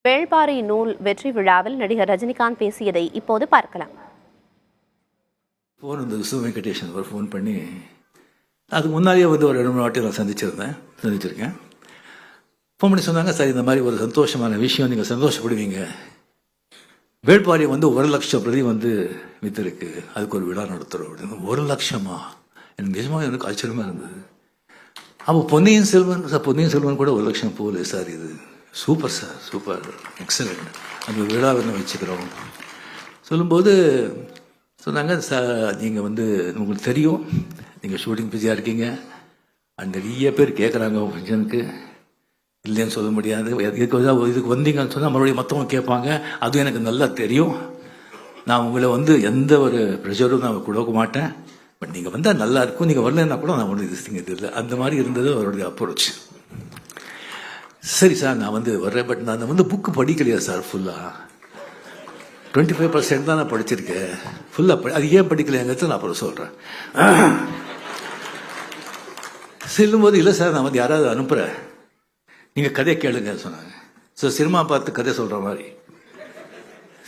வேள்பாரி நூல் வெற்றி விழாவில் நடிகர் ரஜினிகாந்த் பேசியதை இப்போது பார்க்கலாம். ஃபோன் வந்து விசு வெங்கடேஷன் ஒரு ஃபோன் பண்ணி, அதுக்கு முன்னாடியே வந்து ஒரு 2-3 வாட்டி நான் சந்திச்சிருக்கேன். ஃபோன் பண்ணி சொன்னாங்க, சார் இந்த மாதிரி ஒரு சந்தோஷமான விஷயம், நீங்கள் சந்தோஷப்படுவீங்க, வேள்பாரி வந்து 1,00,000 பிரதி வந்து வித்திருக்கு, அதுக்கு ஒரு விழா நடத்துகிறோம் அப்படின்னு. 1,00,000? எனக்கு நிஜமாக எனக்கு ஆச்சரியமாக இருந்தது. அப்போ பொன்னியின் செல்வன் கூட 1,00,000 போகல சார். இது சூப்பர் சார், சூப்பர், எக்ஸலண்ட், அந்த விழாவை வச்சுக்கிறோம் சொல்லும்போது சொன்னாங்க, சார் நீங்கள் வந்து உங்களுக்கு தெரியும், நீங்கள் ஷூட்டிங் பிஸியாக இருக்கீங்க, நிறைய பேர் கேட்குறாங்க உங்கள் ஃபங்க்ஷனுக்கு, இல்லைன்னு சொல்ல முடியாது, இதுக்கு வந்தீங்கன்னு சொன்னால் மறுபடியும் மற்றவங்க கேட்பாங்க, அதுவும் எனக்கு நல்லா தெரியும். நான் உங்களை வந்து எந்த ஒரு ப்ரெஷரும் நான் கொடுக்க மாட்டேன், பட் நீங்கள் வந்தால் நல்லா இருக்கும், நீங்கள் வரலன்னா கூட நான் ஒன்று இது இல்லை. அந்த மாதிரி இருந்தது அவருடைய அப்ரோச். சரி சார், நான் வந்து வர்றேன், பட் நான் வந்து புக்கு படிக்கலையா சார்? ஃபுல்லாக 25% தான் நான் படிச்சிருக்கேன், ஃபுல்லாக அது ஏன் படிக்கலையாங்கிறது நான் அப்புறம் சொல்கிறேன். செல்லும்போது இல்லை சார், நான் வந்து யாராவது அனுப்புகிறேன், நீங்கள் கதையை கேளுங்க சொன்னாங்க. ஸோ சினிமா பார்த்து கதை சொல்கிற மாதிரி,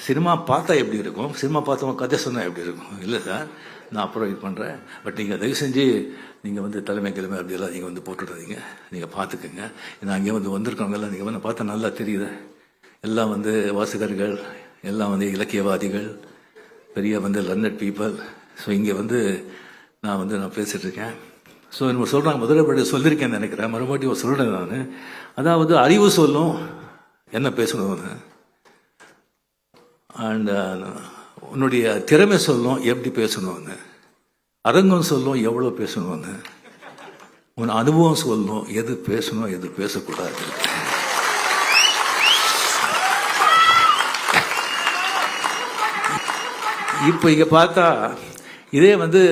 சினிமா பார்த்தா எப்படி இருக்கும், சினிமா பார்த்தவங்க கதை சொன்னால் எப்படி இருக்கும்? இல்லை சார், நான் அப்புறம் இது பண்ணுறேன், பட் நீங்கள் தயவு செஞ்சு நீங்கள் வந்து கிழமை அப்படியெல்லாம் நீங்கள் வந்து போட்டுடுறீங்க, நீங்கள் பார்த்துக்குங்க. நான் அங்கே வந்து வந்திருக்கவங்கெல்லாம் நீங்கள் வந்து பார்த்தா நல்லா தெரியுது, எல்லாம் வந்து வாசகர்கள், எல்லாம் வந்து இலக்கியவாதிகள், பெரிய வந்து லர்னட் பீப்புள். ஸோ இங்கே வந்து நான் பேசிகிட்டு இருக்கேன். ஸோ நம்ம சொல்கிறாங்க, முதல்ல சொல்லியிருக்கேன்னு நினைக்கிறேன், மறுபடியும் சொல்கிறேன் நான். அதாவது அறிவு சொல்லும் என்ன பேசணும்னு, அண்ட் உன்னுடைய திறமை சொல்லும் எப்படி பேசணும்னு, அரங்கம் சொல்லும் எவ்வளோ பேசணும்னு, உன் அனுபவம் சொல்லும் எது பேசணும் எது பேசக்கூடாது. இப்போ இங்கே பார்த்தா இதே வந்து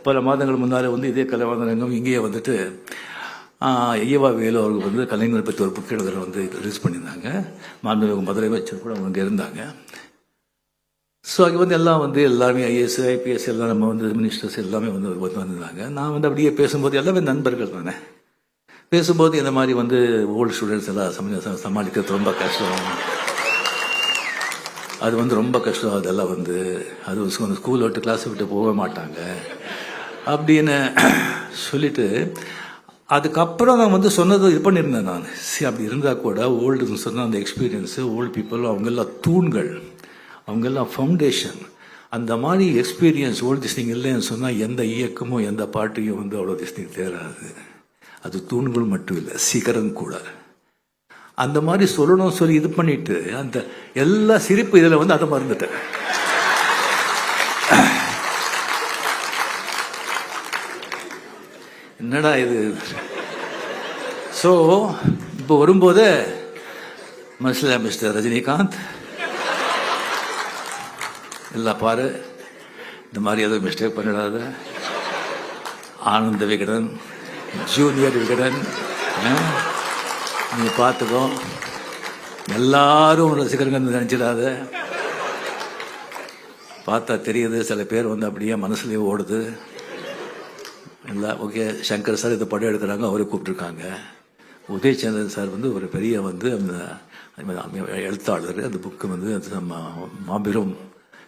பல மாதங்கள் முன்னால் வந்து இதே கலைவாணரங்கம் இங்கேயே வந்துட்டு ஐயவா வேலு அவர்கள் வந்து கலைஞர் பற்றி ஒரு புக் எழுதுகிற வந்து ரிலீஸ் பண்ணியிருந்தாங்க. மாண்புமிகு முதலமைச்சர் கூட அவங்க இருந்தாங்க. ஸோ அங்கே வந்து எல்லாம் வந்து எல்லாருமே ஐஏஎஸ் ஐபிஎஸ் எல்லாம் நம்ம வந்து மினிஸ்டர்ஸ் எல்லாமே வந்து வந்திருந்தாங்க. நான் வந்து அப்படியே பேசும்போது எல்லாமே நண்பர்கள் தானே, பேசும்போது இந்த மாதிரி வந்து ஓல்டு ஸ்டூடெண்ட்ஸ் எல்லாம் சமாளிக்கிறது ரொம்ப கஷ்டம், அது வந்து ரொம்ப கஷ்டம், அதெல்லாம் வந்து அது ஸ்கூல் விட்டு கிளாஸ் விட்டு போக மாட்டாங்க அப்படின்னு சொல்லிட்டு, அதுக்கப்புறம் நான் வந்து சொன்னது இது பண்ணியிருந்தேன் நான். அப்படி இருந்தால் கூட ஓல்டுன்னு சொன்னால் அந்த எக்ஸ்பீரியன்ஸு, ஓல்டு பீப்புள் அவங்கெல்லாம் தூண்கள், அவங்கெல்லாம் ஃபவுண்டேஷன். அந்த மாதிரி எக்ஸ்பீரியன்ஸ் ஓல்டு திஸ்டிங் இல்லைன்னு சொன்னால் எந்த இயக்கமும் எந்த பாட்டையும் வந்து அவ்வளோ திஸ்டிங் தேராது. அது தூண்கள் மட்டும் இல்லை, சிகரம் கூட. அந்த மாதிரி சொல்லணும் சொல்லி இது பண்ணிட்டு அந்த எல்லா சிரிப்பு இதில் வந்து அதை மறந்துட்டேன். என்னடா இது? ஸோ இப்போ வரும்போது மிஸ்டர் ரஜினிகாந்த் எல்லாம் பாரு, இந்த மாதிரி எதுவும் மிஸ்டேக் பண்ணிடாத, ஆனந்த விகடன், ஜூனியர் விகடன், நீ பார்த்துக்கோ, எல்லாரும் ரசிகர்கள் நினைச்சிடாத, பார்த்தா தெரியுது சில பேர் வந்து அப்படியே மனசுலேயே ஓடுது. இல்லை ஓகே, சங்கர் சார் இந்த படம் எடுக்கிறாங்க, அவரை கூப்பிட்டுருக்காங்க. உதயச்சந்திரன் சார் வந்து ஒரு பெரிய வந்து அந்த எழுத்தாளர், அந்த புக்கு வந்து மாபெரும்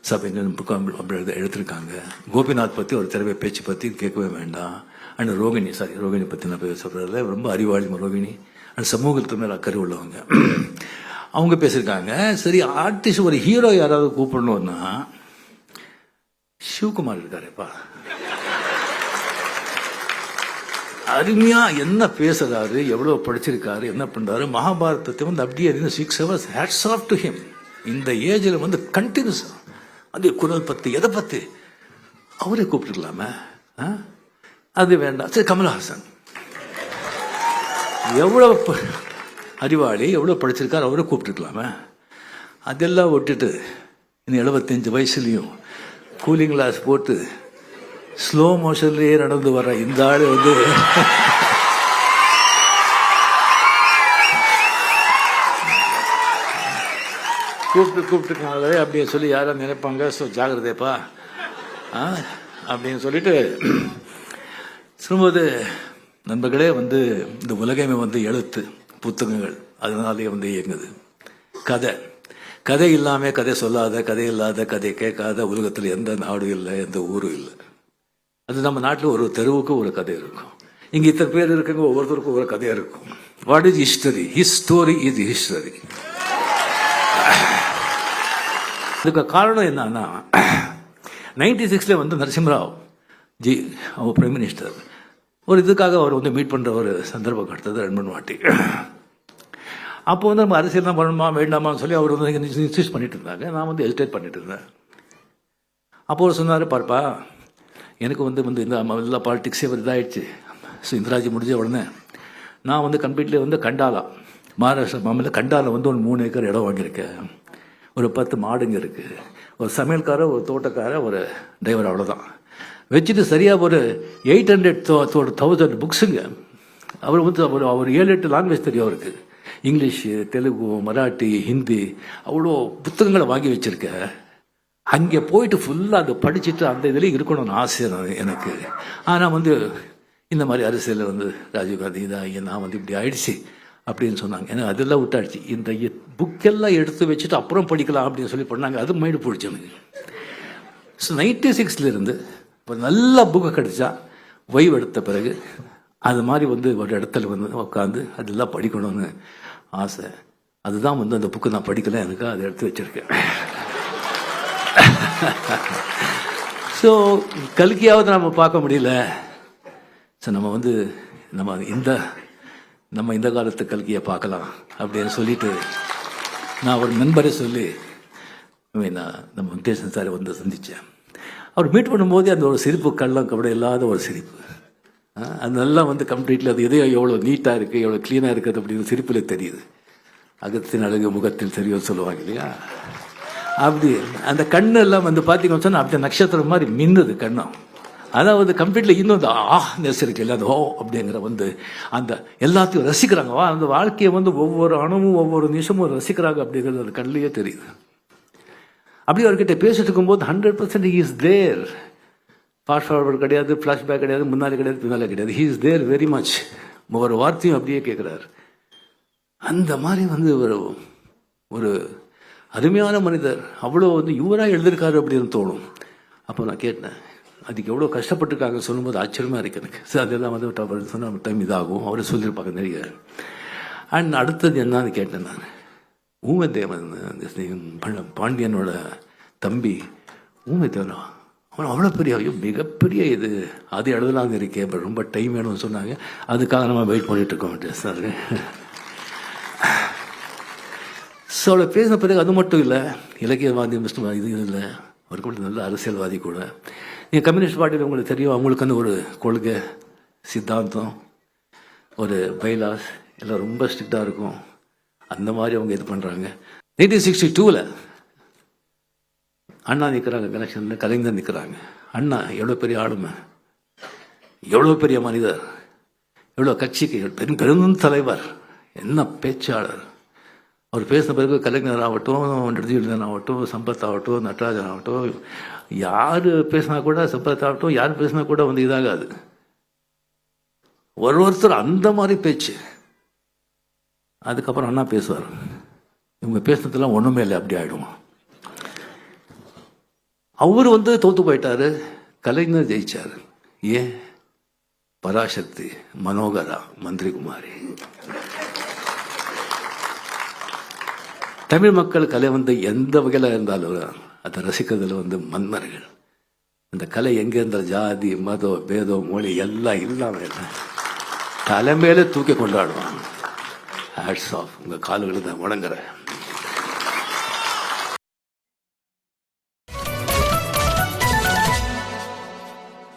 சபைகள் புக்கு அப்படி எடுத்திருக்காங்க. கோபிநாத் பற்றி ஒரு திறமை பேச்சு பற்றி கேட்கவே வேண்டாம். அண்ட் ரோகிணி பற்றி நான் சொல்கிறதில்ல, ரொம்ப அறிவாளி ரோகிணி, அண்ட் சமூகத்து மேலே அக்கறை உள்ளவங்க, அவங்க பேசியிருக்காங்க. சரி, ஆர்டிஸ்ட் ஒரு ஹீரோ யாராவது கூப்பிடணும்னா சிவகுமார் இருக்காருப்பா, அருமையா என்ன பேசுறாரு, எவ்வளவு படிச்சிருக்காரு, என்ன பண்றாரு, மகாபாரதத்தை வந்து அப்படியே 6 hours hats off to him. இந்த ஏஜில் வந்து கண்டினியூஸ் அது குரல் பத்தி எதை பத்தி அவரே கூப்பிட்டுருக்கலாமே, அது வேண்டாம். சரி, கமல்ஹாசன் எவ்வளவு அறிவாளி, எவ்வளவு படிச்சிருக்காரு, அவரே கூப்பிட்டுருக்கலாமே. அதெல்லாம் விட்டுட்டு இன்னும் 75 வயசுலையும் கூலிங் கிளாஸ் போட்டு ஸ்லோ மோஷன்லேயே நடந்து வர இந்த ஆள் வந்து கூப்பிட்டுருக்காங்களே அப்படின்னு சொல்லி யாரும் நினைப்பாங்க. ஸோ ஜாகிரதைப்பா அப்படின்னு சொல்லிட்டு சொல்லும்போது, நண்பர்களே வந்து இந்த உலகமே வந்து எழுத்து புத்தகங்கள் அதனாலே வந்து இயங்குது. கதை. கதை இல்லாமல் கதை சொல்லாத, கதை இல்லாத, கதை கேட்காத உலகத்தில் எந்த நாடும் இல்லை, எந்த ஊரும் இல்லை. அது நம்ம நாட்டில் ஒரு தெருவுக்கு ஒரு கதை இருக்கும். இங்கே இத்தனை பேர் இருக்குங்க, ஒவ்வொருத்தருக்கும் ஒரு கதையாக இருக்கும். What is history? His story is history. இதுக்கு காரணம் என்னன்னா, 96 வந்து நரசிம்மராவ் ஜி அவர் பிரைம் மினிஸ்டர் ஒரு இதுக்காக அவர் வந்து மீட் பண்ணுற ஒரு சந்தர்ப்பம் கிடைத்தது 2-3 வாட்டி. அப்போ வந்து நம்ம அரசியல் தான் பண்ணணுமா வேண்டாமான்னு சொல்லி அவர் வந்து இன்சிஸ்ட் பண்ணிட்டு இருந்தாங்க. நான் வந்து ஹெசிடேட் பண்ணிட்டு இருந்தேன். அப்போ அவர் சொன்னார், பார்ப்பா எனக்கு வந்து இந்த எல்லா பாலிட்டிக்ஸே இதாகிடுச்சு. ஸோ இந்திராஜி முடிஞ்ச உடனே நான் வந்து கம்ப்ளீட்லி வந்து கண்டாலா, மகாராஷ்டிரா மாநில கண்டாலா வந்து ஒரு 3 ஏக்கர் இடம் வாங்கியிருக்கேன். ஒரு 10 மாடுங்க இருக்குது, ஒரு சமையல்காரர், ஒரு தோட்டக்காரர், ஒரு டிரைவர், அவ்வளோதான் வச்சுட்டு சரியாக ஒரு 800,000 புக்ஸுங்க. அவர் வந்து அவர் 7-8 லாங்குவேஜ் தெரியும் அவருக்கு. இங்கிலீஷு, தெலுங்கு, மராட்டி, ஹிந்தி, அவ்வளோ புத்தகங்களை வாங்கி வச்சுருக்க. அங்கே போயிட்டு ஃபுல்லாக அதை படிச்சுட்டு அந்த இதில் இருக்கணும்னு ஆசை எனக்கு. ஆனால் வந்து இந்த மாதிரி அரசியலில் வந்து ராஜீவ்காந்தி இதாக நான் வந்து இப்படி ஆயிடுச்சு அப்படின்னு சொன்னாங்க. எனக்கு அதெல்லாம் விட்டாடுச்சு. இந்த புக்கெல்லாம் எடுத்து வச்சுட்டு அப்புறம் படிக்கலாம் அப்படின்னு சொல்லி பண்ணாங்க. அது மைண்டு போயிடுச்சு எனக்கு. ஸோ 96 இப்போ நல்ல புக்கு கிடச்சா ஓய்வு எடுத்த பிறகு அது மாதிரி வந்து ஒரு இடத்துல வந்து உட்காந்து அதெல்லாம் படிக்கணும்னு ஆசை. அதுதான் வந்து அந்த புக்கு நான் படிக்கல, எனக்கு அதை எடுத்து வச்சுருக்கேன். ஸோ கல்கியாவது நம்ம பார்க்க முடியல. ஸோ நம்ம வந்து நம்ம இந்த காலத்து கல்கியை பார்க்கலாம் அப்படின்னு சொல்லிட்டு நான் ஒரு நண்பரை சொல்லி நான் நம்ம வெங்கடேசன் சாரை வந்து சந்தித்தேன். அவர் மீட் பண்ணும்போதே அந்த ஒரு சிரிப்பு, கள்ளம் கபடி இல்லாத ஒரு சிரிப்பு. அதெல்லாம் வந்து கம்ப்ளீட்லி அது எதையோ எவ்வளோ நீட்டாக இருக்குது, எவ்வளோ க்ளீனாக இருக்குது அப்படின்னு சிரிப்பில் தெரியுது. அகத்தின் அழகு முகத்தில் தெரியும் சொல்லுவாங்க இல்லையா? அப்படி அந்த கண்ணு எல்லாம் வந்து பார்த்தீங்கன்னு சொன்னால் அப்படியே நட்சத்திரம் மாதிரி மின்னுது கண்ணும். அதாவது கம்ப்ளீட்லி இன்னும் அந்த நெசருக்கு இல்லை, அந்த அப்படிங்கிற வந்து அந்த எல்லாத்தையும் ரசிக்கிறாங்க. அந்த வாழ்க்கையை வந்து ஒவ்வொரு அணுவும் ஒவ்வொரு நிமிஷமும் ரசிக்கிறாங்க அப்படிங்கிறது அந்த கண்ணிலேயே தெரியுது. அப்படி அவர்கிட்ட பேசிட்டு இருக்கும்போது 100% he is there. Fast forward கிடையாது, ஃப்ளாஷ்பேக் கிடையாது, முன்னாடி கிடையாது, பின்னாலே கிடையாது. he is there very much. ஒவ்வொரு வார்த்தையும் அப்படியே கேட்குறாரு. அந்த மாதிரி வந்து ஒரு அருமையான மனிதர். அவ்வளோ வந்து இவராக எழுதியிருக்காரு அப்படின்னு தோணும். அப்போ நான் கேட்டேன், அதுக்கு எவ்வளோ கஷ்டப்பட்டுருக்காங்க சொல்லும்போது ஆச்சரியமாக இருக்கு எனக்கு. சார் அதெல்லாம் வந்து சொன்ன டைம் இதாகும் அவரை சொல்லியிருப்பாங்க நிறைய. அண்ட் அடுத்தது என்னன்னு கேட்டேன் நான். ஊமைத்தேவன், பாண்டியனோட தம்பி ஊமைத்தேவனா, அவன் அவ்வளோ பெரிய மிகப்பெரிய இது அது எழுதலான்னு இருக்கேன். இப்போ ரொம்ப டைம் வேணும்னு சொன்னாங்க. அதுக்காக நம்ம வெயிட் பண்ணிட்டு இருக்கோம் சார். ஸோ அவளை பேசின பிறகு அது மட்டும் இல்லை, இலக்கியவாதி இது இல்லை, அவருக்கு மட்டும் நல்ல அரசியல்வாதி கூட. நீங்கள் கம்யூனிஸ்ட் பார்ட்டியில் உங்களுக்கு தெரியும், அவங்களுக்கு வந்து ஒரு கொள்கை, சித்தாந்தம், ஒரு பைலாஸ் எல்லாம் ரொம்ப ஸ்ட்ரிக்டாக இருக்கும். அந்த மாதிரி அவங்க இது பண்ணுறாங்க. 1962 அண்ணா நிற்கிறாங்க கனெக்ஷனில், கலைஞர் நிற்கிறாங்க. அண்ணா எவ்வளோ பெரிய ஆளுமை, எவ்வளோ பெரிய மனிதர், எவ்வளோ கட்சிக்கு பெரும் தலைவர், என்ன பேச்சாளர். அவர் பேசின பிறகு கலைஞர் ஆகட்டும், ரஜினிகாந்த் ஆகட்டும், சம்பத் ஆகட்டும், நடராஜன் ஆகட்டும், யார் பேசினா கூட, சம்பத் ஆகட்டும், யார் பேசினா கூட வந்து இதாகாது. ஒருத்தர் அந்த மாதிரி பேச்சு. அதுக்கப்புறம் அண்ணா பேசுவார், இவங்க பேசுனதெல்லாம் ஒன்றுமே இல்லை, அப்படி ஆகிடுவோம். அவர் வந்து தோத்து போயிட்டாரு, கலைஞர் ஜெயிச்சார். ஏன்? பராசக்தி, மனோகரா, மந்திரி குமாரி. தமிழ் மக்கள் கலை வந்து எந்த வகையில் இருந்தாலும் அதை ரசிக்கிறதுல வந்து மன்னர்கள். அந்த கலை எங்கே இருந்தால் ஜாதி, மதம், பேதம், மொழி எல்லாம் இல்லாமல் தலைமையில தூக்கி கொண்டாடுவாங்க. Hats off. உங்கள் கால்களை தான் வணங்குறேன்.